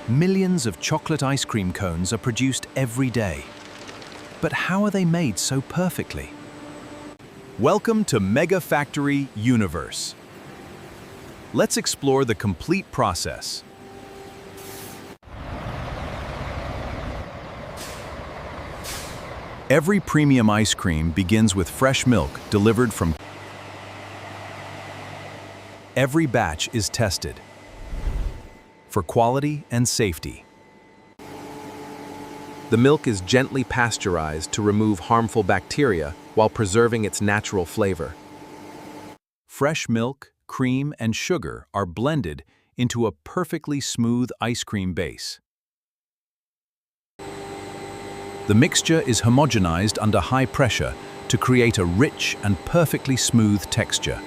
Millions of chocolate ice cream cones are produced every day. But how are they made so perfectly? Welcome to Mega Factory Universe. Let's explore the complete process. Every premium ice cream begins with fresh milk delivered from. Every batch is tested for quality and safety. The milk is gently pasteurized to remove harmful bacteria while preserving its natural flavor. Fresh milk, cream, and sugar are blended into a perfectly smooth ice cream base. The mixture is homogenized under high pressure to create a rich and perfectly smooth texture.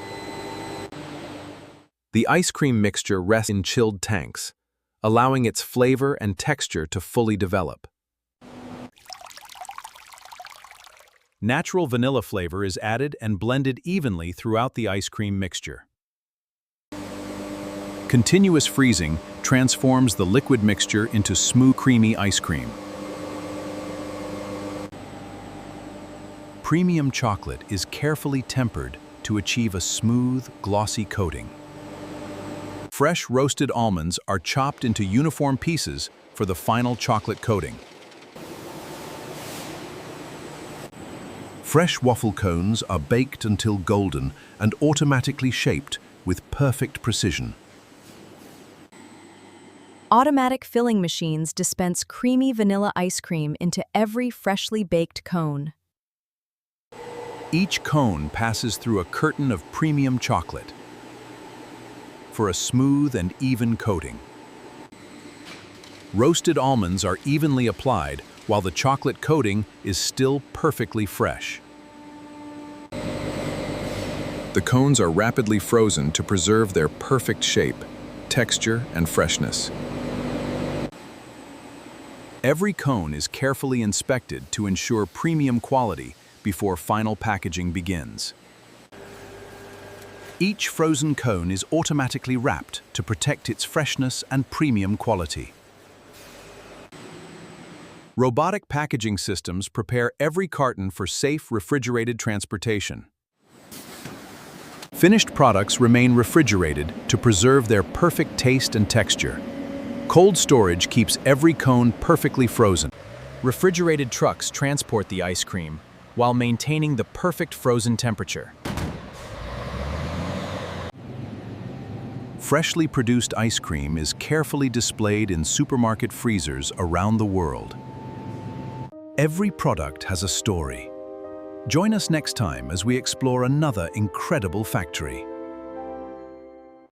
The ice cream mixture rests in chilled tanks, allowing its flavor and texture to fully develop. Natural vanilla flavor is added and blended evenly throughout the ice cream mixture. Continuous freezing transforms the liquid mixture into smooth, creamy ice cream. Premium chocolate is carefully tempered to achieve a smooth, glossy coating. Fresh roasted almonds are chopped into uniform pieces for the final chocolate coating. Fresh waffle cones are baked until golden and automatically shaped with perfect precision. Automatic filling machines dispense creamy vanilla ice cream into every freshly baked cone. Each cone passes through a curtain of premium chocolate for a smooth and even coating. Roasted almonds are evenly applied while the chocolate coating is still perfectly fresh. The cones are rapidly frozen to preserve their perfect shape, texture, and freshness. Every cone is carefully inspected to ensure premium quality before final packaging begins. Each frozen cone is automatically wrapped to protect its freshness and premium quality. Robotic packaging systems prepare every carton for safe refrigerated transportation. Finished products remain refrigerated to preserve their perfect taste and texture. Cold storage keeps every cone perfectly frozen. Refrigerated trucks transport the ice cream while maintaining the perfect frozen temperature. Freshly produced ice cream is carefully displayed in supermarket freezers around the world. Every product has a story. Join us next time as we explore another incredible factory.